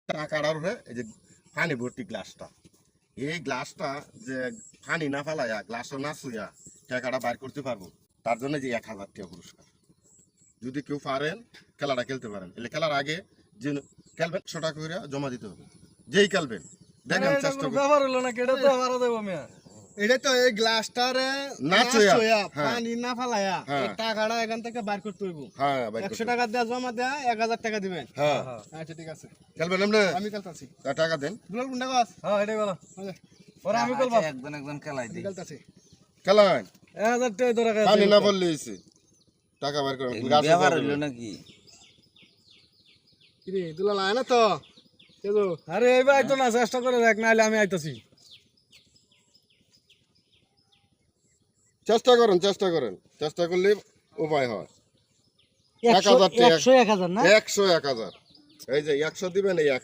টাকাটার উপরে এই যে পানি ভর্তি গ্লাসটা, এই গ্লাসটা যে পানি না ফালাইয়া গ্লাসও না ছুঁয়া টাকাটা বাইর করতে পারবো, তার জন্য যে 1000 টাকা পুরস্কার। যদি কেউ পারেন খেলাটা খেলতে পারেন, এলে খেলার আগে যে খেলবেন 100 টাকা করে জমা দিতে হবে। যেই খেলবেন দেখেন চেষ্টা করে। ব্যাপার হলো না কেডা তো আমারও দেব আমি। এটা তো এই গ্লাসটারে না ছুঁয়া, পানি না ফালায়া হ্যাঁ। এই টাকাটা এখান থেকে বাইর করতে হইব। হ্যাঁ বাইর 100 করতে হবে। টাকা দেয়া জমা দেয়া 1000 টাকা দিবেন। হ্যাঁ আচ্ছা ঠিক আছে, খেলবেন আপনি, আমি খেলতাছি। টাকা দেন। দুলাল কোনটা গাছ? হ্যাঁ এটাই বলো। আচ্ছা, ওরা আমি বলবো একজন একজন খেলাই আমি দিই। খেলতাছি। খেলান 1000 টাকা ধরে পানি না পড়লে হইছে, টাকা বাইর করেন। গাছে ব্যবহার যাবেন। হইলো নাকি? কি রে দুলাল আয় না তো? কেজো আরে এইবার আইতো না, চেষ্টা করে দেখ নাইলে আমি আইতাছি। চেষ্টা করেন, চেষ্টা করেন, চেষ্টা করলে উপায় হয়। 100 1000 টাকা, 100 1000 না? 100 1000, এই যে 100 দিবেন, এই 1000।